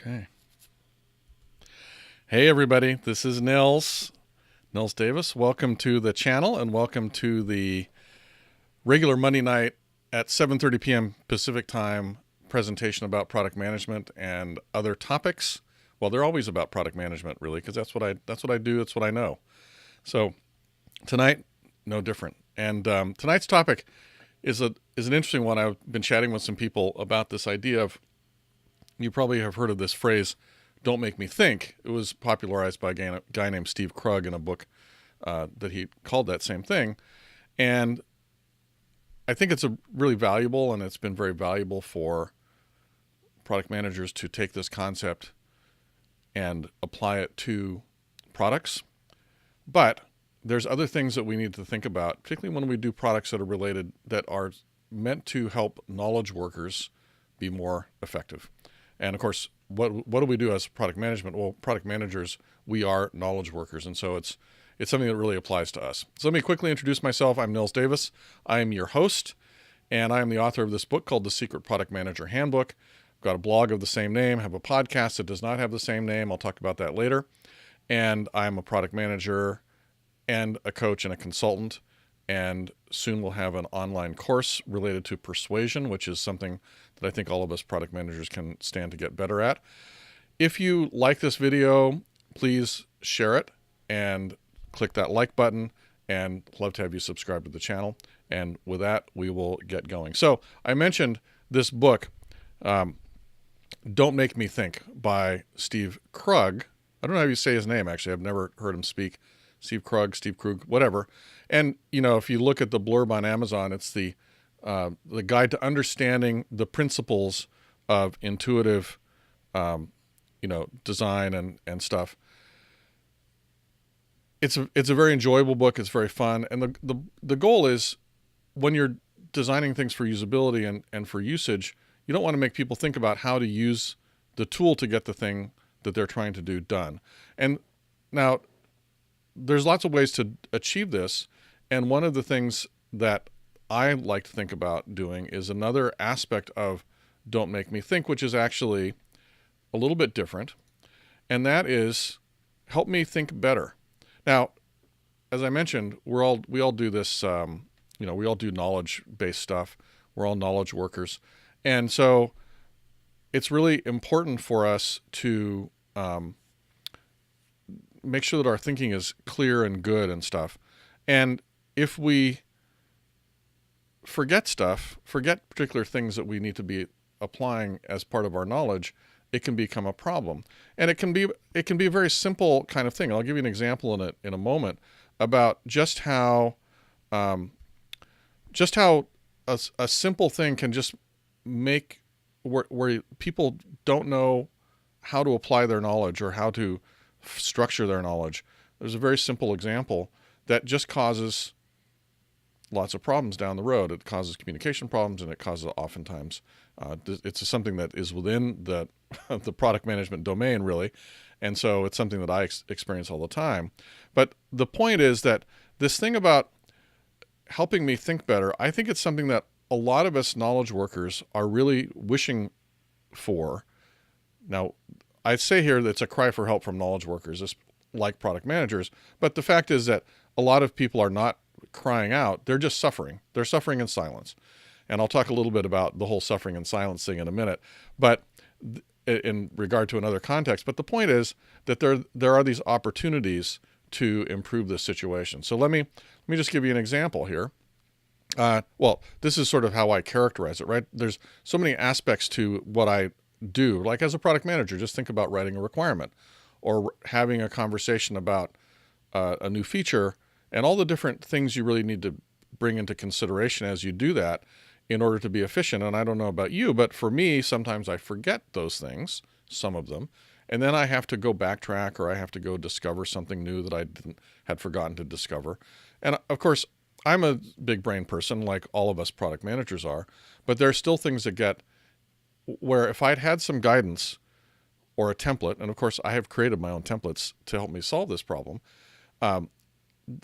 Okay. Hey, everybody. This is Nils Davis. Welcome to the channel and welcome to the regular Monday night at 7:30 p.m. Pacific time presentation about product management and other topics. Well, they're always about product management, really, because that's what I do. That's what I know. So tonight, no different. And tonight's topic is an interesting one. I've been chatting with some people about this idea of, you probably have heard of this phrase, "Don't make me think." It was popularized by a guy named Steve Krug in a book that he called that same thing. And I think it's really valuable, and it's been very valuable for product managers to take this concept and apply it to products. But there's other things that we need to think about, particularly when we do products that are related, that are meant to help knowledge workers be more effective. And of course, what do we do as product management? Well, product managers, we are knowledge workers. And so it's something that really applies to us. So let me quickly introduce myself. I'm Nils Davis. I am your host, and I am the author of this book called The Secret Product Manager Handbook. I've got a blog of the same name, have a podcast that does not have the same name. I'll talk about that later. And I'm a product manager and a coach and a consultant. And soon we'll have an online course related to persuasion, which is something that I think all of us product managers can stand to get better at. If you like this video, please share it and click that like button, and love to have you subscribe to the channel. And with that, we will get going. So I mentioned this book, Don't Make Me Think, by Steve Krug. I don't know how you say his name, actually. I've never heard him speak. Steve Krug, whatever. And, you know, if you look at the blurb on Amazon, it's the guide to understanding the principles of intuitive, design and stuff. It's a very enjoyable book. It's very fun. And the goal is, when you're designing things for usability and for usage, you don't want to make people think about how to use the tool to get the thing that they're trying to do done. And now, there's lots of ways to achieve this. And one of the things that I like to think about doing is another aspect of Don't Make Me Think, which is actually a little bit different. And that is, help me think better. Now, as I mentioned, we all do this, we all do knowledge-based stuff. We're all knowledge workers. And so it's really important for us to make sure that our thinking is clear and good and stuff. And if we forget particular things that we need to be applying as part of our knowledge, it can become a problem. And it can be a very simple kind of thing. I'll give you an example in a moment about just how a simple thing can just make where people don't know how to apply their knowledge or how to structure their knowledge. There's a very simple example that just causes lots of problems down the road. It causes communication problems, and it causes oftentimes, it's something that is within the product management domain, really. And so it's something that I experience all the time. But the point is that this thing about helping me think better, I think it's something that a lot of us knowledge workers are really wishing for. Now, I'd say here that it's a cry for help from knowledge workers, just like product managers. But the fact is that a lot of people are not crying out. They're just suffering. They're suffering in silence. And I'll talk a little bit about the whole suffering in silence thing in a minute, but in regard to another context. But the point is that there are these opportunities to improve this situation. So let me just give you an example here. Well, this is sort of how I characterize it, right? There's so many aspects to what I do. Like as a product manager, just think about writing a requirement or having a conversation about a new feature and all the different things you really need to bring into consideration as you do that in order to be efficient. And I don't know about you, but for me, sometimes I forget those things, some of them, and then I have to go backtrack or I have to go discover something new that I had forgotten to discover. And of course, I'm a big brain person like all of us product managers are, but there are still things that get where if I'd had some guidance or a template, and of course I have created my own templates to help me solve this problem,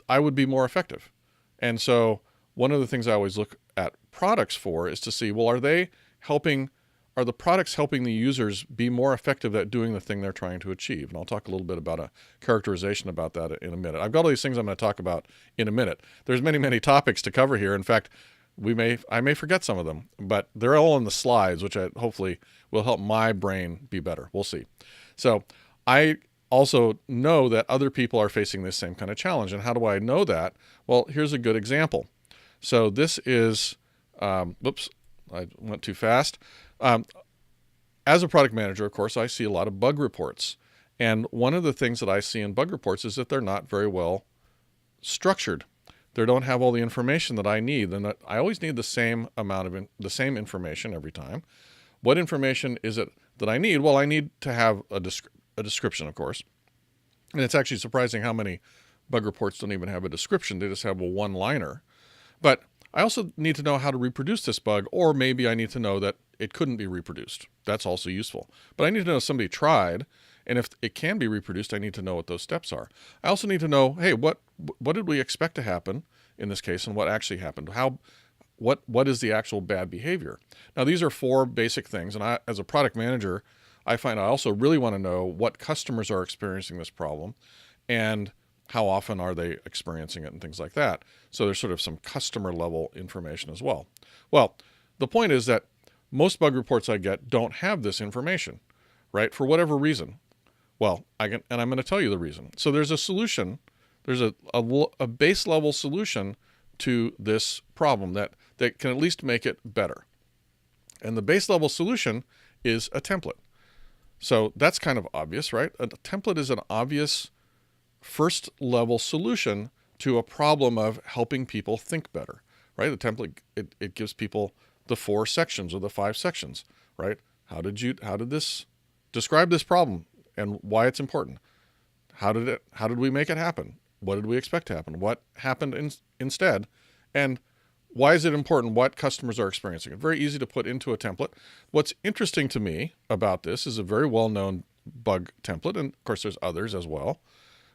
I would be more effective. And so one of the things I always look at products for is to see, well, are they helping are the products helping the users be more effective at doing the thing they're trying to achieve? And I'll talk a little bit about a characterization about that in a minute. I've got all these things I'm going to talk about in a minute. There's many, many topics to cover here. In fact, I may forget some of them, but they're all in the slides, which hopefully will help my brain be better. We'll see. So I also know that other people are facing this same kind of challenge. And how do I know that? Well, here's a good example. So this is, whoops, I went too fast. As a product manager, of course, I see a lot of bug reports. And one of the things that I see in bug reports is that they're not very well structured. They don't have all the information that I need. And I always need the same amount of the same information every time. What information is it that I need? Well, I need to have a description, of course. And it's actually surprising how many bug reports don't even have a description. They just have a one-liner. But I also need to know how to reproduce this bug, or maybe I need to know that it couldn't be reproduced. That's also useful. But I need to know somebody tried, and if it can be reproduced, I need to know what those steps are. I also need to know, hey, what did we expect to happen in this case, and what actually happened? What is the actual bad behavior? Now, these are 4 basic things, and I, as a product manager, I find I also really want to know what customers are experiencing this problem, and how often are they experiencing it, and things like that. So there's sort of some customer level information as well. Well, the point is that most bug reports I get don't have this information, right? For whatever reason. Well, and I'm going to tell you the reason. So there's a solution. There's a base level solution to this problem that can at least make it better. And the base level solution is a template. So that's kind of obvious, right? A template is an obvious first level solution to a problem of helping people think better, right? The template, it gives people the 4 sections or the 5 sections, right? How did this describe this problem and why it's important? How did we make it happen? What did we expect to happen? What happened instead? And why is it important? What customers are experiencing? It's very easy to put into a template. What's interesting to me about this is a very well-known bug template, and of course there's others as well.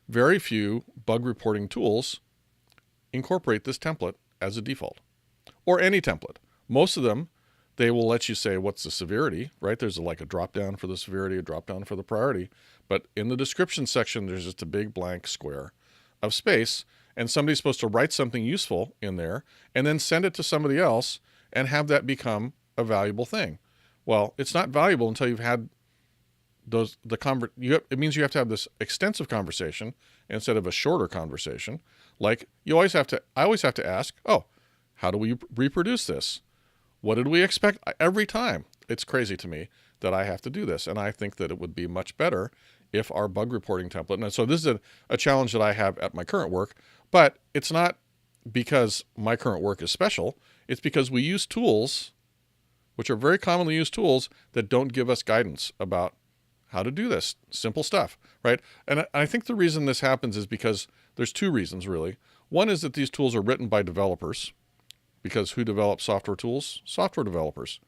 Very few bug reporting tools incorporate this template as a default, or any template. Most of them, they will let you say what's the severity, right? There's like a drop-down for the severity, a drop-down for the priority. But in the description section, there's just a big blank square of space, and somebody's supposed to write something useful in there and then send it to somebody else and have that become a valuable thing. Well, it's not valuable until you've had it means you have to have this extensive conversation instead of a shorter conversation. Like I always have to ask, oh, how do we reproduce this? What did we expect? Every time. It's crazy to me that I have to do this. And I think that it would be much better if our bug reporting template, and so this is a challenge that I have at my current work, but it's not because my current work is special. It's because we use tools, which are very commonly used tools, that don't give us guidance about how to do this simple stuff, right? And I think the reason this happens is because there's 2 reasons, really. One is that these tools are written by developers, because who develops software tools? Software developers.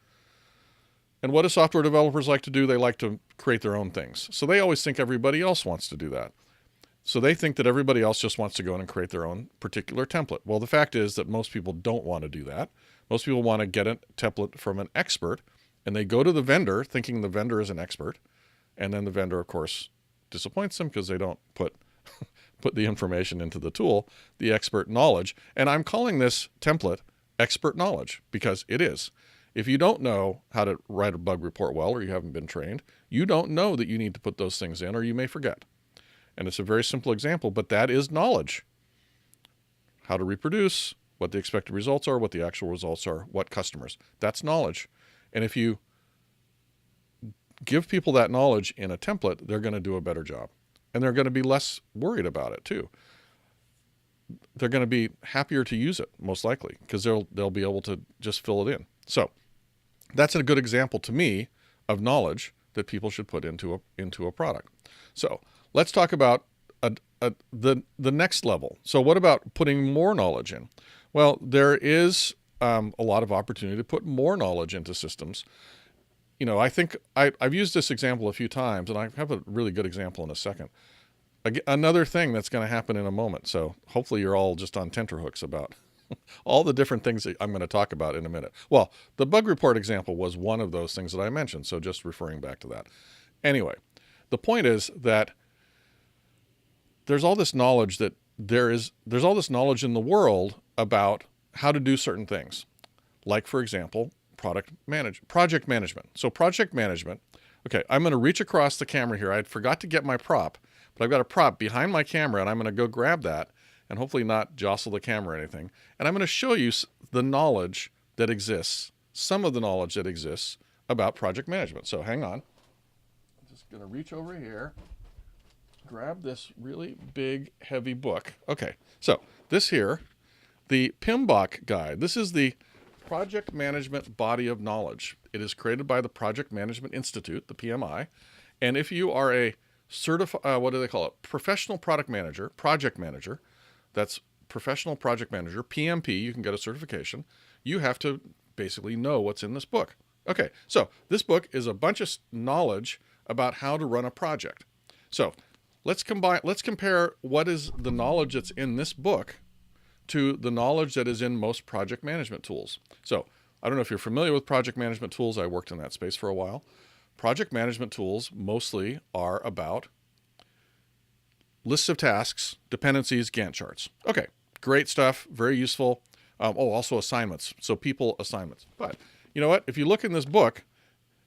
And what do software developers like to do? They like to create their own things. So they always think everybody else wants to do that. So they think that everybody else just wants to go in and create their own particular template. Well, the fact is that most people don't want to do that. Most people want to get a template from an expert, and they go to the vendor thinking the vendor is an expert. And then the vendor, of course, disappoints them because they don't put the information into the tool, the expert knowledge. And I'm calling this template expert knowledge because it is. If you don't know how to write a bug report well, or you haven't been trained, you don't know that you need to put those things in, or you may forget. And it's a very simple example, but that is knowledge. How to reproduce, what the expected results are, what the actual results are, what customers. That's knowledge. And if you give people that knowledge in a template, they're going to do a better job. And they're going to be less worried about it too. They're going to be happier to use it, most likely, because they'll be able to just fill it in. So that's a good example to me of knowledge that people should put into a product. So let's talk about the next level. So what about putting more knowledge in? Well, there is a lot of opportunity to put more knowledge into systems. You know, I think I've used this example a few times, and I have a really good example in a second. Another thing that's going to happen in a moment. So hopefully you're all just on tenterhooks about all the different things that I'm going to talk about in a minute. Well, the bug report example was one of those things that I mentioned, so just referring back to that. Anyway, the point is that there's all this knowledge that there's all this knowledge in the world about how to do certain things. Like, for example, project management. So project management, okay, I'm going to reach across the camera here. I forgot to get my prop, but I've got a prop behind my camera, and I'm going to go grab that and hopefully not jostle the camera or anything. And I'm going to show you the knowledge that exists, some of the knowledge that exists about project management. So hang on. I'm just going to reach over here, grab this really big, heavy book. Okay, so this here, the PMBOK guide. This is the Project Management Body of Knowledge. It is created by the Project Management Institute, the PMI. And if you are a certified, what do they call it? Professional product manager, project manager, that's professional project manager, PMP, you can get a certification. You have to basically know what's in this book. Okay, so this book is a bunch of knowledge about how to run a project. So let's compare what is the knowledge that's in this book to the knowledge that is in most project management tools. So I don't know if you're familiar with project management tools. I worked in that space for a while. Project management tools mostly are about lists of tasks, dependencies, Gantt charts. Okay, great stuff, very useful. Also assignments, so people assignments. But you know what? If you look in this book,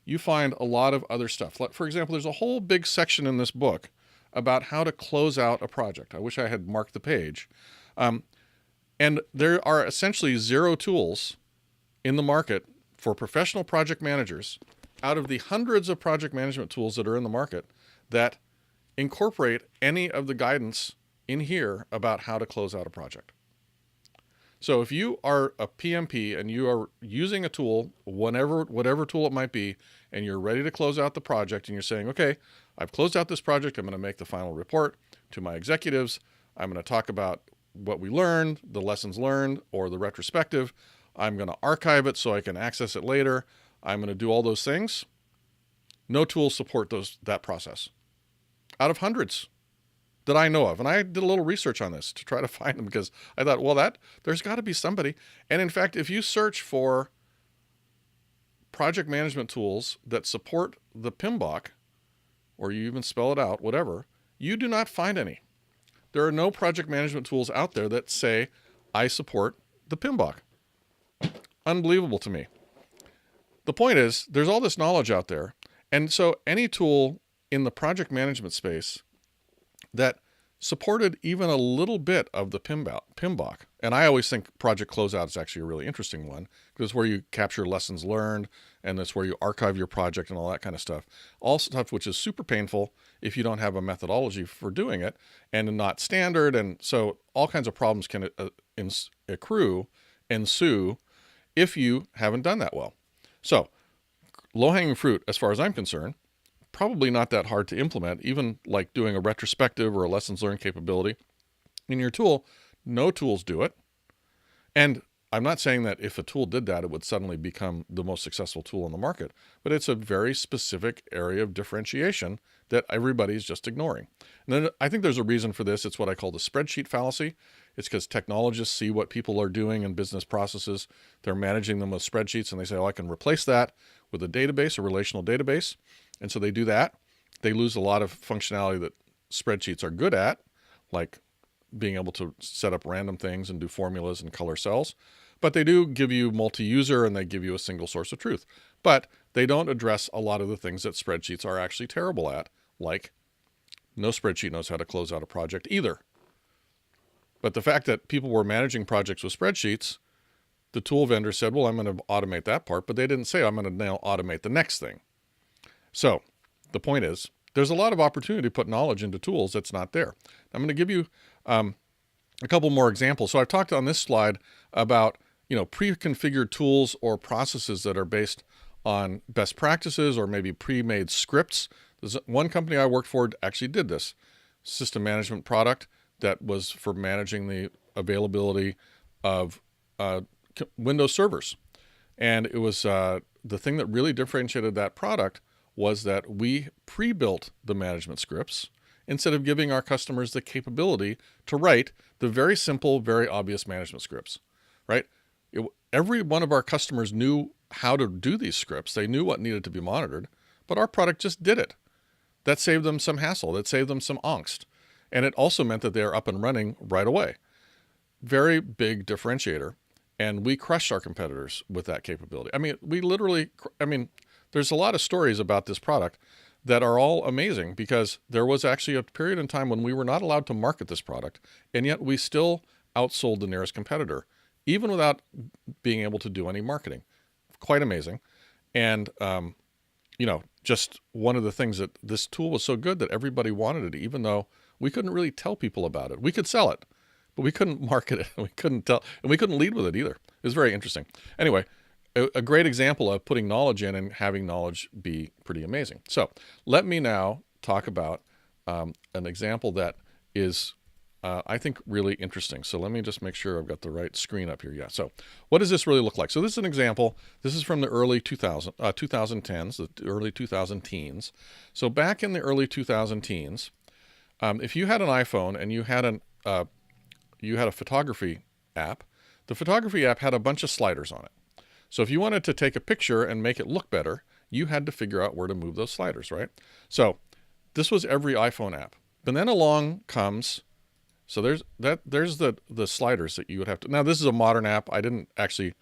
you find a lot of other stuff. Like, for example, there's a whole big section in this book about how to close out a project. I wish I had marked the page. And there are essentially 0 tools in the market for professional project managers out of the hundreds of project management tools that are in the market that incorporate any of the guidance in here about how to close out a project. So if you are a PMP and you are using a tool, whatever tool it might be, and you're ready to close out the project and you're saying, okay, I've closed out this project, I'm going to make the final report to my executives, I'm going to talk about what we learned, the lessons learned, or the retrospective. I'm going to archive it so I can access it later. I'm going to do all those things. No tools support that process. Out of hundreds that I know of. And I did a little research on this to try to find them because I thought, well, there's got to be somebody. And in fact, if you search for project management tools that support the PMBOK, or you even spell it out, whatever, you do not find any. There are no project management tools out there that say, I support the PMBOK. Unbelievable to me. The point is, there's all this knowledge out there. And so any tool in the project management space that supported even a little bit of the PMBOK, and I always think project closeout is actually a really interesting one, because it's where you capture lessons learned, and that's where you archive your project and all that kind of stuff. All stuff which is super painful if you don't have a methodology for doing it, and not standard, and so all kinds of problems can ensue if you haven't done that well. So low-hanging fruit, as far as I'm concerned, probably not that hard to implement, even like doing a retrospective or a lessons learned capability in your tool. No tools do it. And I'm not saying that if a tool did that, it would suddenly become the most successful tool on the market, but it's a very specific area of differentiation that everybody's just ignoring. And then I think there's a reason for this. It's what I call the spreadsheet fallacy. It's because technologists see what people are doing in business processes. They're managing them with spreadsheets, and they say, oh, I can replace that with a database, a relational database. And so they do that. They lose a lot of functionality that spreadsheets are good at, like being able to set up random things and do formulas and color cells. But they do give you multi-user, and they give you a single source of truth. But they don't address a lot of the things that spreadsheets are actually terrible at, like no spreadsheet knows how to close out a project either. But the fact that people were managing projects with spreadsheets, the tool vendor said, well, I'm going to automate that part, but they didn't say I'm going to now automate the next thing. So the point is, there's a lot of opportunity to put knowledge into tools that's not there. I'm going to give you a couple more examples. So I've talked on this slide about, pre-configured tools or processes that are based on best practices or maybe pre-made scripts. There's one company I worked for actually did this system management product that was for managing the availability of Windows servers. And it was the thing that really differentiated that product was that we pre-built the management scripts instead of giving our customers the capability to write the very simple, very obvious management scripts. right? Every one of our customers knew how to do these scripts. They knew what needed to be monitored, but our product just did it. That saved them some hassle. That saved them some angst. And it also meant that they are up and running right away. Very big differentiator. And we crushed our competitors with that capability. I mean, there's a lot of stories about this product that are all amazing, because there was actually a period in time when we were not allowed to market this product, and yet we still outsold the nearest competitor, even without being able to do any marketing. Quite amazing. And, just one of the things that this tool was so good that everybody wanted it, even though we couldn't really tell people about it. We could sell it, but we couldn't market it. We couldn't tell, and we couldn't lead with it either. It was very interesting. Anyway, a great example of putting knowledge in and having knowledge be pretty amazing. So let me now talk about an example that is, I think, really interesting. So let me just make sure I've got the right screen up here. Yeah. So what does this really look like? So this is an example. This is from the early 2010s, the early 2010s. So back in the early 2010s, if you had an iPhone and you had a photography app, the photography app had a bunch of sliders on it. So if you wanted to take a picture and make it look better, you had to figure out where to move those sliders, right? So this was every iPhone app. But then along comes, so there's the sliders that you would have to, now this is a modern app. I didn't actually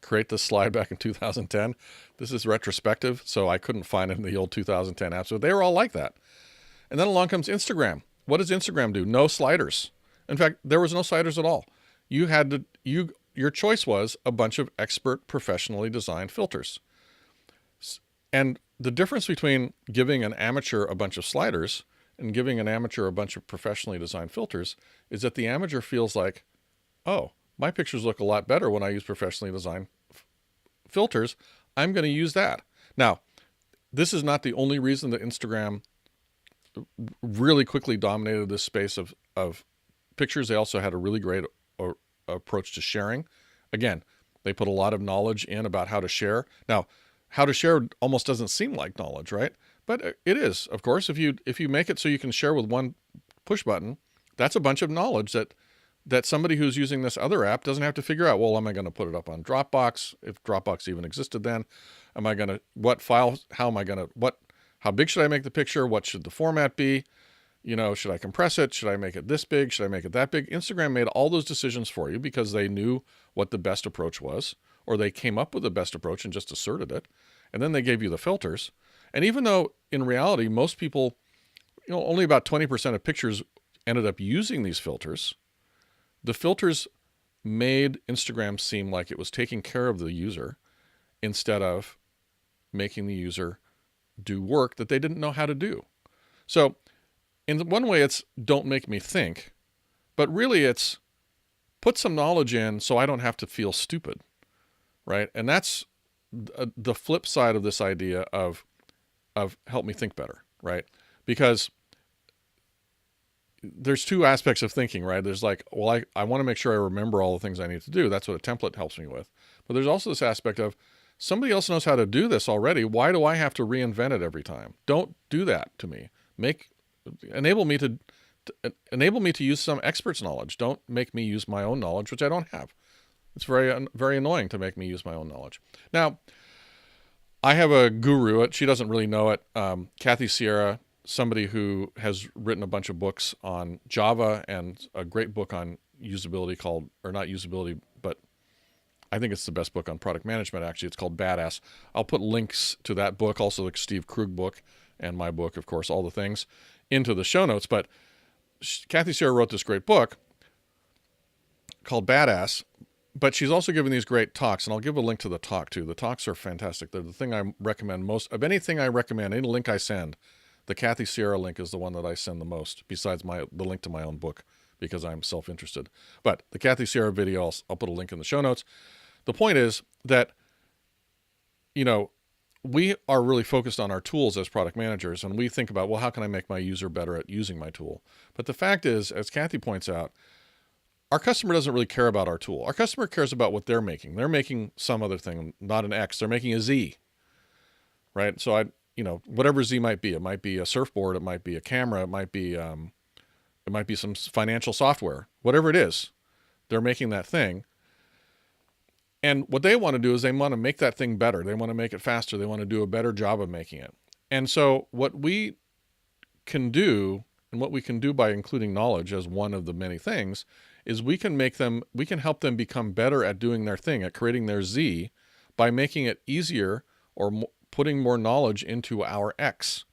create this slide back in 2010. This is retrospective, so I couldn't find it in the old 2010 apps, but they were all like that. And then along comes Instagram. What does Instagram do? No sliders. In fact, there was no sliders at all. Your choice was a bunch of expert, professionally designed filters. And the difference between giving an amateur a bunch of sliders and giving an amateur a bunch of professionally designed filters is that the amateur feels like, oh, my pictures look a lot better when I use professionally designed filters. I'm going to use that. Now, this is not the only reason that Instagram really quickly dominated this space of pictures. They also had a really great approach to sharing. Again, they put a lot of knowledge in about how to share. Now, how to share almost doesn't seem like knowledge, right? But it is, of course. If you make it so you can share with one push button, that's a bunch of knowledge that somebody who's using this other app doesn't have to figure out, well, am I going to put it up on Dropbox, if Dropbox even existed then? What file, how big should I make the picture? What should the format be? Should I compress it? Should I make it this big? Should I make it that big? Instagram made all those decisions for you because they knew what the best approach was, or they came up with the best approach and just asserted it. And then they gave you the filters. And even though in reality, most people, only about 20% of pictures ended up using these filters, the filters made Instagram seem like it was taking care of the user instead of making the user do work that they didn't know how to do. So in one way, it's don't make me think, but really it's put some knowledge in so I don't have to feel stupid, right? And that's the flip side of this idea of help me think better, right? Because there's two aspects of thinking, right? There's like, well, I want to make sure I remember all the things I need to do. That's what a template helps me with. But there's also this aspect of somebody else knows how to do this already. Why do I have to reinvent it every time? Don't do that to me. Enable me to use some expert's knowledge. Don't make me use my own knowledge, which I don't have. It's very, very annoying to make me use my own knowledge. Now, I have a guru. She doesn't really know it. Kathy Sierra, somebody who has written a bunch of books on Java and a great book on usability not usability, but I think it's the best book on product management, actually. It's called Badass. I'll put links to that book, also the Steve Krug book and my book, of course, all the things, into the show notes. But Kathy Sierra wrote this great book called Badass, but she's also given these great talks, and I'll give a link to the talk too. The talks are fantastic. They're the thing I recommend most. Of anything I recommend, any link I send, the Kathy Sierra link is the one that I send the most, besides the link to my own book, because I'm self-interested. But the Kathy Sierra video, I'll put a link in the show notes. The point is that, we are really focused on our tools as product managers, and we think about, well, how can I make my user better at using my tool? But the fact is, as Kathy points out, our customer doesn't really care about our tool. Our customer cares about what they're making. They're making some other thing, not an X. They're making a Z, right? So whatever Z might be. It might be a surfboard. It might be a camera. It might be some financial software. Whatever it is, they're making that thing. And what they want to do is they want to make that thing better. They want to make it faster. They want to do a better job of making it. And so what we can do, and what we can do by including knowledge as one of the many things, is we can help them become better at doing their thing, at creating their Z, by making it easier or putting more knowledge into our X.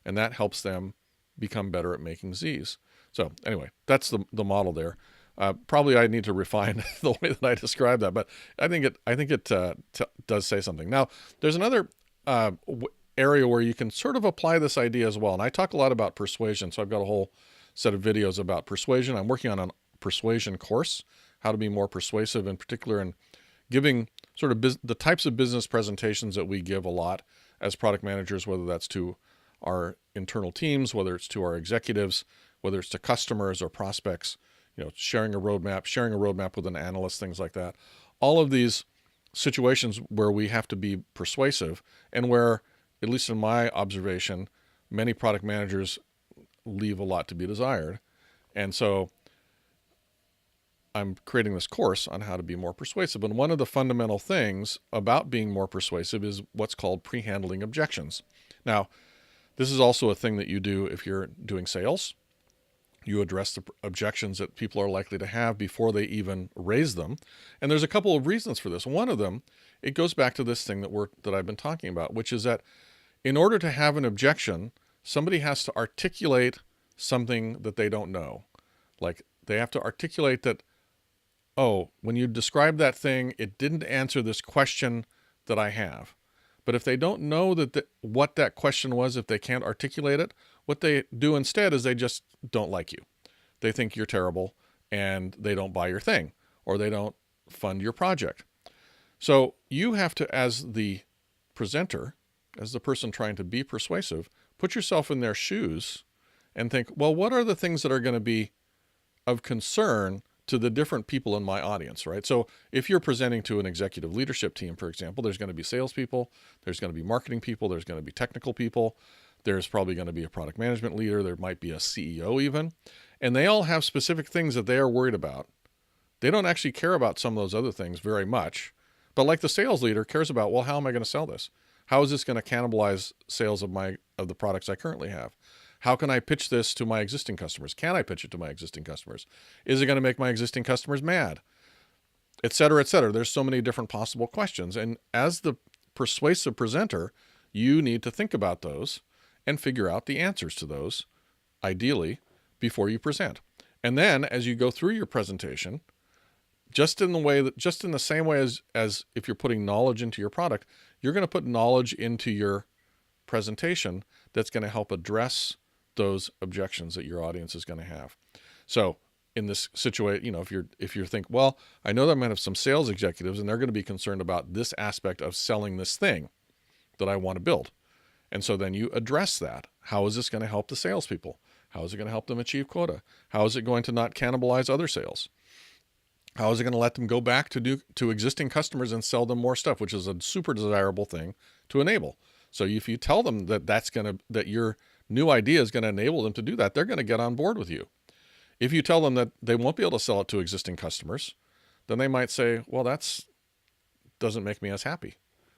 And that helps them become better at making Zs. So anyway, that's the model there. Probably I need to refine the way that I describe that, but I think it does say something. Now, there's another area where you can sort of apply this idea as well. And I talk a lot about persuasion, so I've got a whole set of videos about persuasion. I'm working on a persuasion course, how to be more persuasive, in particular in giving sort of the types of business presentations that we give a lot as product managers, whether that's to our internal teams, whether it's to our executives, whether it's to customers or prospects, sharing a roadmap with an analyst, things like that. All of these situations where we have to be persuasive, and where, at least in my observation, many product managers leave a lot to be desired. And so I'm creating this course on how to be more persuasive. And one of the fundamental things about being more persuasive is what's called pre-handling objections. Now, this is also a thing that you do if you're doing sales. You address the objections that people are likely to have before they even raise them. And there's a couple of reasons for this. One of them, it goes back to this thing that I've been talking about, which is that in order to have an objection, somebody has to articulate something that they don't know. Like, they have to articulate that, oh, when you describe that thing, it didn't answer this question that I have. But if they don't know what that question was, if they can't articulate it, what they do instead is they just don't like you. They think you're terrible, and they don't buy your thing, or they don't fund your project. So you have to, as the presenter, as the person trying to be persuasive, put yourself in their shoes and think, well, what are the things that are going to be of concern to the different people in my audience, right? So if you're presenting to an executive leadership team, for example, there's going to be salespeople, there's going to be marketing people, there's going to be technical people, there's probably going to be a product management leader, there might be a CEO even, and they all have specific things that they are worried about. They don't actually care about some of those other things very much, but like the sales leader cares about, well, how am I going to sell this? How is this going to cannibalize sales of the products I currently have? How can I pitch this to my existing customers? Can I pitch it to my existing customers? Is it going to make my existing customers mad? Et cetera, et cetera. There's so many different possible questions. And as the persuasive presenter, you need to think about those and figure out the answers to those, ideally, before you present. And then as you go through your presentation, just in the same way as if you're putting knowledge into your product, you're going to put knowledge into your presentation that's going to help address those objections that your audience is going to have. So in this situation, if you think, well, I know that I'm going to have some sales executives and they're going to be concerned about this aspect of selling this thing that I want to build. And so then you address that. How is this going to help the salespeople? How is it going to help them achieve quota? How is it going to not cannibalize other sales? How is it going to let them go back to existing customers and sell them more stuff, which is a super desirable thing to enable. So if you tell them that your new idea is going to enable them to do that, they're going to get on board with you. If you tell them that they won't be able to sell it to existing customers, then they might say, well, that doesn't make me as happy,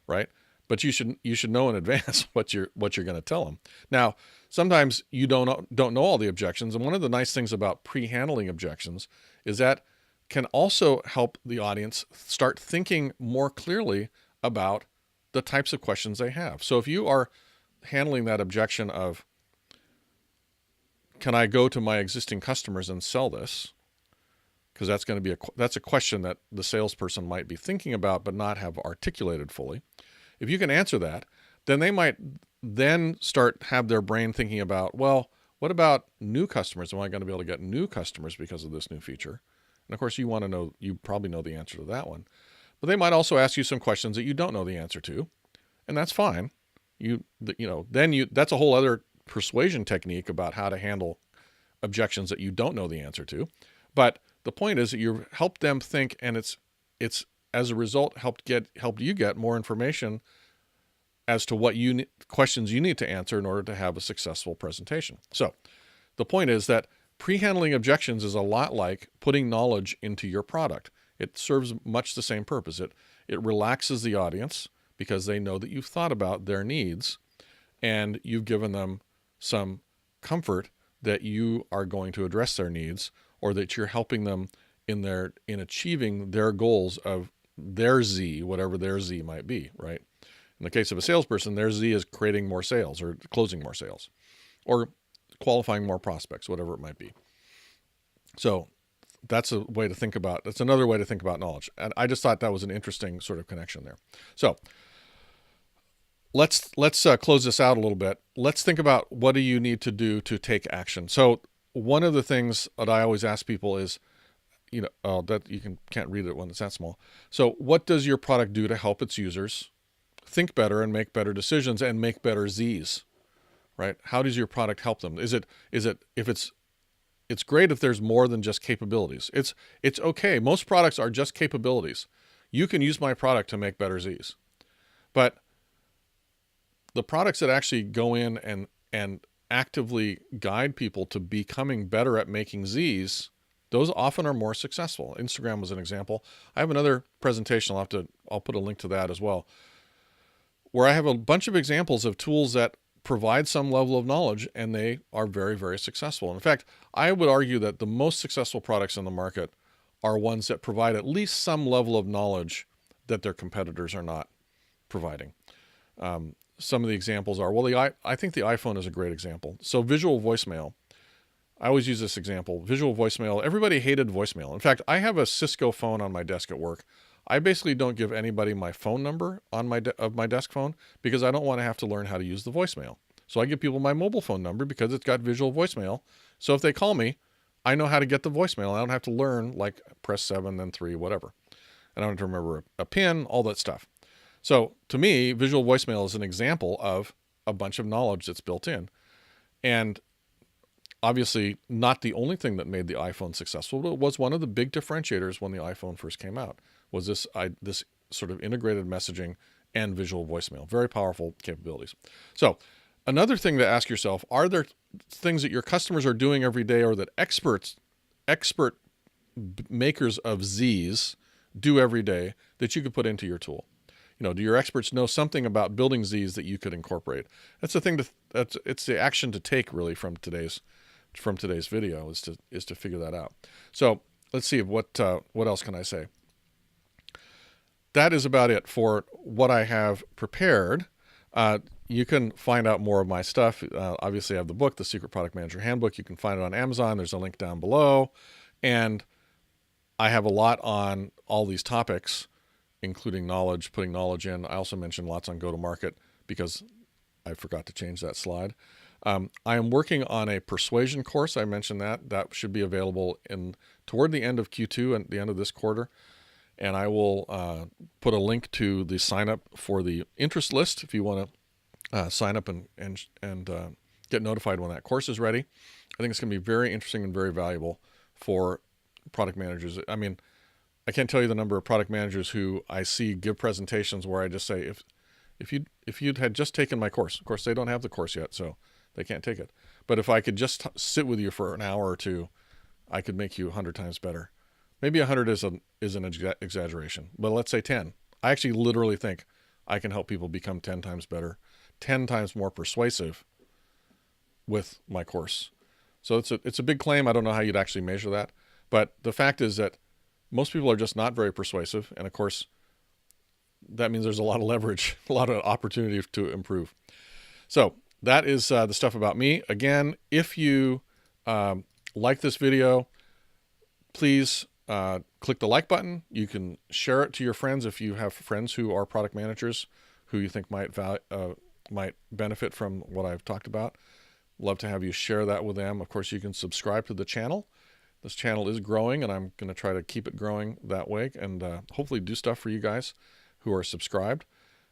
right? But you should know in advance what you're going to tell them. Now, sometimes you don't know all the objections, and one of the nice things about pre-handling objections is that can also help the audience start thinking more clearly about the types of questions they have. So if you are handling that objection of, can I go to my existing customers and sell this? Because that's going to be that's a question that the salesperson might be thinking about but not have articulated fully. If you can answer that, then they might then have their brain thinking about, well, what about new customers? Am I going to be able to get new customers because of this new feature? And of course, you probably know the answer to that one. But they might also ask you some questions that you don't know the answer to, and that's fine. That's a whole other persuasion technique about how to handle objections that you don't know the answer to. But the point is that you help them think, and it's as a result helped you get more information as to what questions you need to answer in order to have a successful presentation. So the point is that pre-handling objections is a lot like putting knowledge into your product. It serves much the same purpose. It relaxes the audience because they know that you've thought about their needs and you've given them some comfort that you are going to address their needs, or that you're helping them in achieving their goals of their Z, whatever their Z might be, right? In the case of a salesperson, their Z is creating more sales or closing more sales or qualifying more prospects, whatever it might be. So that's another way to think about knowledge. And I just thought that was an interesting sort of connection there. So let's close this out a little bit. Let's think about, what do you need to do to take action? So one of the things that I always ask people is, that you can't read it when it's that small. So what does your product do to help its users think better and make better decisions and make better Zs, right? How does your product help them? It's great if there's more than just capabilities. It's okay. Most products are just capabilities. You can use my product to make better Zs. But the products that actually go in and actively guide people to becoming better at making Zs, those often are more successful. Instagram was an example. I have another presentation. I'll put a link to that as well, where I have a bunch of examples of tools that provide some level of knowledge, and they are very, very successful. In fact, I would argue that the most successful products in the market are ones that provide at least some level of knowledge that their competitors are not providing. Some of the examples are, I think the iPhone is a great example. So visual voicemail. I always use this example. Visual voicemail. Everybody hated voicemail. In fact, I have a Cisco phone on my desk at work. I basically don't give anybody my phone number on my desk phone because I don't want to have to learn how to use the voicemail. So I give people my mobile phone number because it's got visual voicemail. So if they call me, I know how to get the voicemail. I don't have to learn, like, press 7, then 3, whatever. I don't have to remember a PIN, all that stuff. So to me, visual voicemail is an example of a bunch of knowledge that's built in. And obviously not the only thing that made the iPhone successful, but it was one of the big differentiators when the iPhone first came out, was this sort of integrated messaging and visual voicemail. Very powerful capabilities. So another thing to ask yourself, are there things that your customers are doing every day, or that expert makers of Zs do every day, that you could put into your tool? Do your experts know something about building Zs that you could incorporate? That's the thing it's the action to take, really, from today's video, is to figure that out. So let's see, what else can I say? That is about it for what I have prepared. You can find out more of my stuff. Obviously, I have the book, The Secret Product Manager Handbook. You can find it on Amazon. There's a link down below. And I have a lot on all these topics, including knowledge, putting knowledge in. I also mentioned lots on go-to-market because I forgot to change that slide. I am working on a persuasion course. I mentioned that should be available toward the end of Q2 and the end of this quarter. And I will put a link to the sign up for the interest list if you want to sign up and get notified when that course is ready. I think it's going to be very interesting and very valuable for product managers. I mean, I can't tell you the number of product managers who I see give presentations where I just say, if you'd had just taken my course. Of course, they don't have the course yet, so they can't take it. But if I could just sit with you for an hour or two, I could make you 100 times better. Maybe 100 is an exaggeration, but let's say 10. I actually literally think I can help people become 10 times better, 10 times more persuasive with my course. So it's a big claim. I don't know how you'd actually measure that. But the fact is that most people are just not very persuasive. And of course, that means there's a lot of leverage, a lot of opportunity to improve. So that is the stuff about me. Again, if you like this video, please click the like button. You can share it to your friends if you have friends who are product managers who you think might benefit from what I've talked about. Love to have you share that with them. Of course, you can subscribe to the channel. This channel is growing, and I'm going to try to keep it growing that way, and hopefully do stuff for you guys who are subscribed.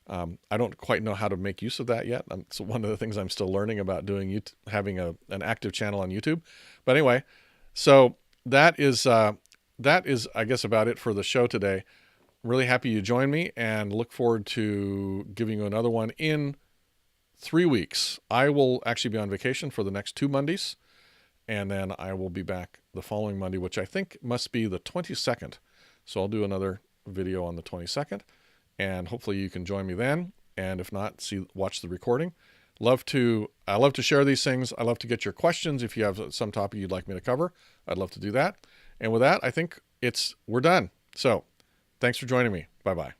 I don't quite know how to make use of that yet. It's one of the things I'm still learning about doing, having an active channel on YouTube. But anyway, so that is, I guess, about it for the show today. Really happy you joined me, and look forward to giving you another one in 3 weeks. I will actually be on vacation for the next 2 Mondays, and then I will be back the following Monday, which I think must be the 22nd. So I'll do another video on the 22nd. and hopefully you can join me then. And if not, watch the recording. I love to share these things. I love to get your questions. If you have some topic you'd like me to cover, I'd love to do that. And with that, I think we're done. So thanks for joining me. Bye-bye.